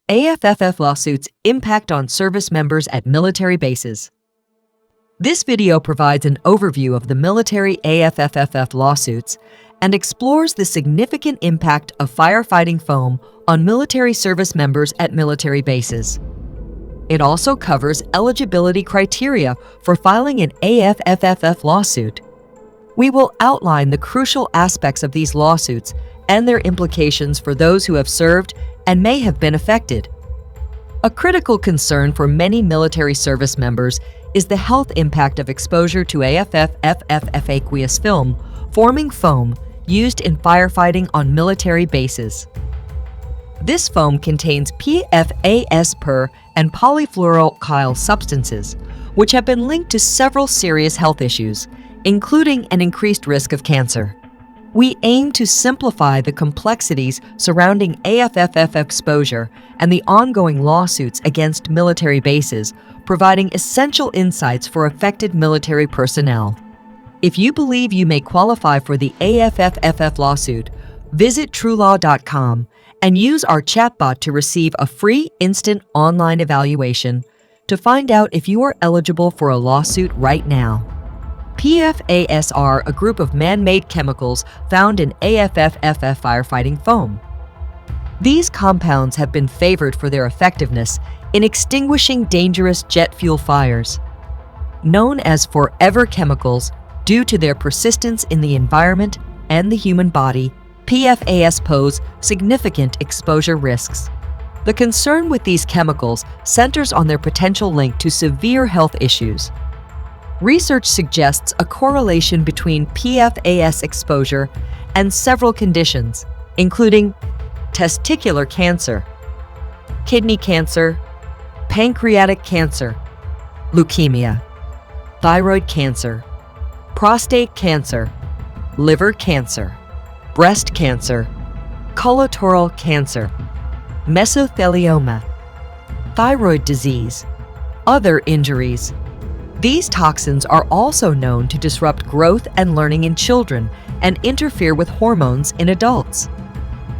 AFFF lawsuits impact on service members at military bases. This video provides an overview of the military AFFF lawsuits and explores the significant impact of firefighting foam on military service members at military bases. It also covers eligibility criteria for filing an AFFF lawsuit. We will outline the crucial aspects of these lawsuits and their implications for those who have served and may have been affected. A critical concern for many military service members is the health impact of exposure to AFFF aqueous film, forming foam used in firefighting on military bases. This foam contains PFAS per and polyfluoroalkyl substances, which have been linked to several serious health issues, including an increased risk of cancer. We aim to simplify the complexities surrounding AFFF exposure and the ongoing lawsuits against military bases, providing essential insights for affected military personnel. If you believe you may qualify for the AFFF lawsuit, visit TruLaw.com and use our chatbot to receive a free instant online evaluation to find out if you are eligible for a lawsuit right now. PFAS are a group of man-made chemicals found in AFFF firefighting foam. These compounds have been favored for their effectiveness in extinguishing dangerous jet fuel fires. Known as forever chemicals due to their persistence in the environment and the human body, PFAS pose significant exposure risks. The concern with these chemicals centers on their potential link to severe health issues. Research suggests a correlation between PFAS exposure and several conditions, including testicular cancer, kidney cancer, pancreatic cancer, leukemia, thyroid cancer, prostate cancer, liver cancer, breast cancer, colorectal cancer, mesothelioma, thyroid disease, other injuries. These toxins are also known to disrupt growth and learning in children and interfere with hormones in adults.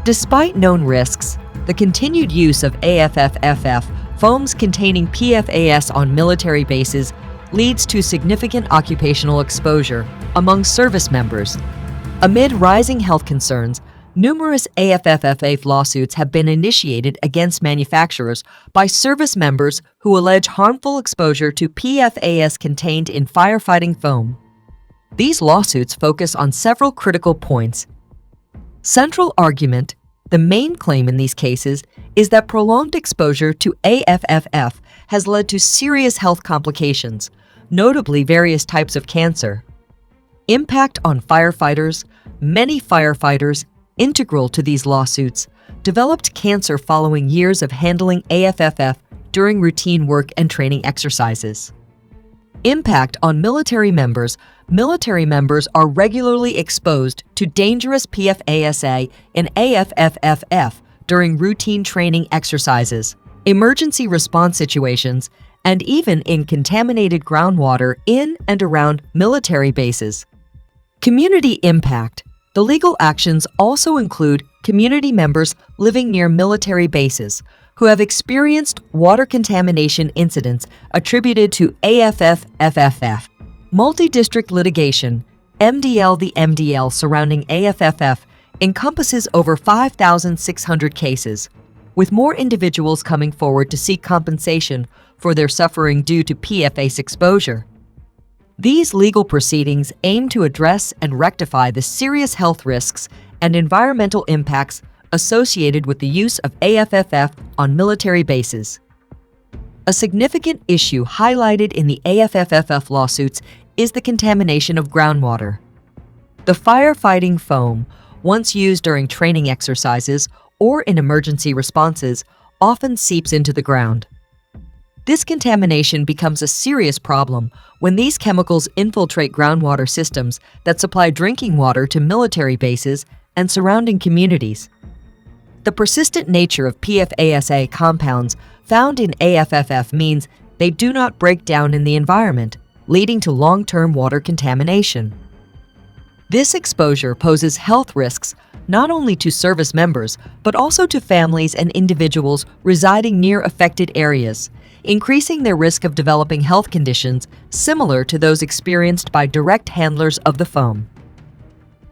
Despite known risks, the continued use of AFFF foams containing PFAS on military bases leads to significant occupational exposure among service members. Amid rising health concerns, numerous AFFF lawsuits have been initiated against manufacturers by service members who allege harmful exposure to PFAS contained in firefighting foam. These lawsuits focus on several critical points. Central argument: the main claim in these cases is that prolonged exposure to AFFF has led to serious health complications, notably various types of cancer. Impact on firefighters: many firefighters, integral to these lawsuits, developed cancer following years of handling AFFF during routine work and training exercises. Impact on military members: military members are regularly exposed to dangerous PFAS and AFFF during routine training exercises, emergency response situations, and even in contaminated groundwater in and around military bases. Community impact: the legal actions also include community members living near military bases who have experienced water contamination incidents attributed to AFFF. Multi-district litigation, MDL. The MDL surrounding AFFF encompasses over 5,600 cases, with more individuals coming forward to seek compensation for their suffering due to PFAS exposure. These legal proceedings aim to address and rectify the serious health risks and environmental impacts associated with the use of AFFF on military bases. A significant issue highlighted in the AFFF lawsuits is the contamination of groundwater. The firefighting foam, once used during training exercises or in emergency responses, often seeps into the ground. This contamination becomes a serious problem when these chemicals infiltrate groundwater systems that supply drinking water to military bases and surrounding communities. The persistent nature of PFAS compounds found in AFFF means they do not break down in the environment, leading to long-term water contamination. This exposure poses health risks not only to service members, but also to families and individuals residing near affected areas, increasing their risk of developing health conditions similar to those experienced by direct handlers of the foam.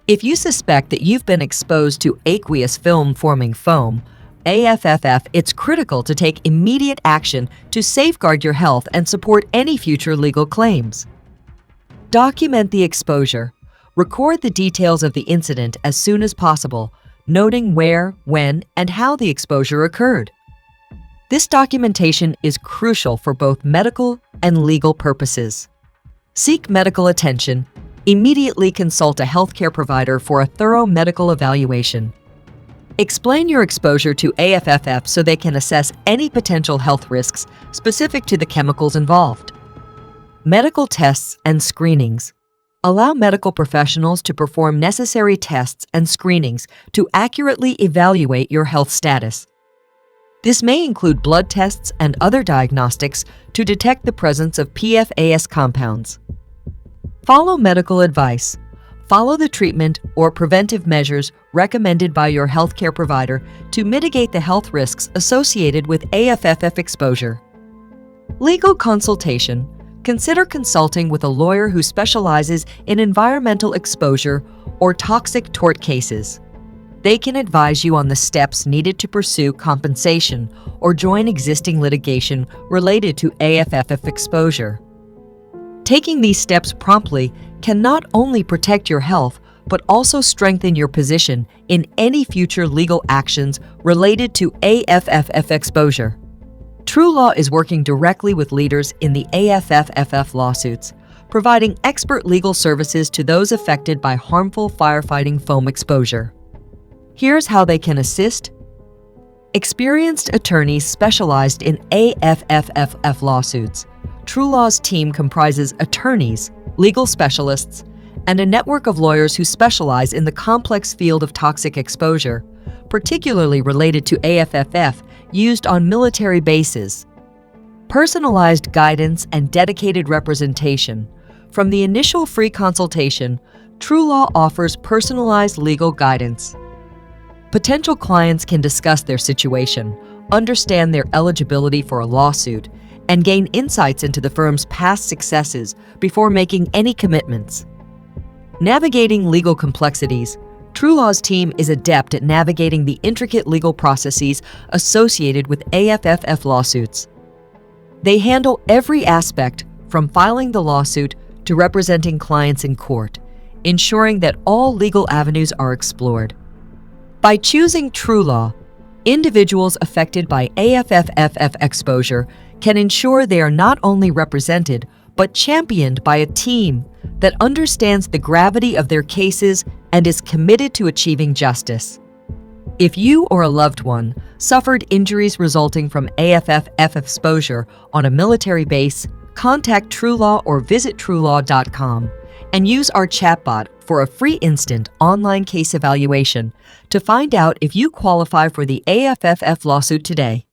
If you suspect that you've been exposed to aqueous film-forming foam, AFFF, it's critical to take immediate action to safeguard your health and support any future legal claims. Document the exposure. Record the details of the incident as soon as possible, noting where, when, and how the exposure occurred. This documentation is crucial for both medical and legal purposes. Seek medical attention. Immediately consult a healthcare provider for a thorough medical evaluation. Explain your exposure to AFFF so they can assess any potential health risks specific to the chemicals involved. Medical tests and screenings. Allow medical professionals to perform necessary tests and screenings to accurately evaluate your health status. This may include blood tests and other diagnostics to detect the presence of PFAS compounds. Follow medical advice. Follow the treatment or preventive measures recommended by your healthcare provider to mitigate the health risks associated with AFFF exposure. Legal consultation. Consider consulting with a lawyer who specializes in environmental exposure or toxic tort cases. They can advise you on the steps needed to pursue compensation or join existing litigation related to AFFF exposure. Taking these steps promptly can not only protect your health, but also strengthen your position in any future legal actions related to AFFF exposure. TruLaw is working directly with leaders in the AFFF lawsuits, providing expert legal services to those affected by harmful firefighting foam exposure. Here's how they can assist. Experienced attorneys specialized in AFFF lawsuits. TruLaw's team comprises attorneys, legal specialists, and a network of lawyers who specialize in the complex field of toxic exposure, particularly related to AFFF used on military bases. Personalized guidance and dedicated representation. From the initial free consultation, TruLaw offers personalized legal guidance. Potential clients can discuss their situation, understand their eligibility for a lawsuit, and gain insights into the firm's past successes before making any commitments. Navigating legal complexities. TruLaw's team is adept at navigating the intricate legal processes associated with AFFF lawsuits. They handle every aspect from filing the lawsuit to representing clients in court, ensuring that all legal avenues are explored. By choosing TruLaw, individuals affected by AFFF exposure can ensure they are not only represented, but championed by a team that understands the gravity of their cases and is committed to achieving justice. If you or a loved one suffered injuries resulting from AFFF exposure on a military base, contact TruLaw or visit TruLaw.com and use our chatbot for a free instant online case evaluation to find out if you qualify for the AFFF lawsuit today.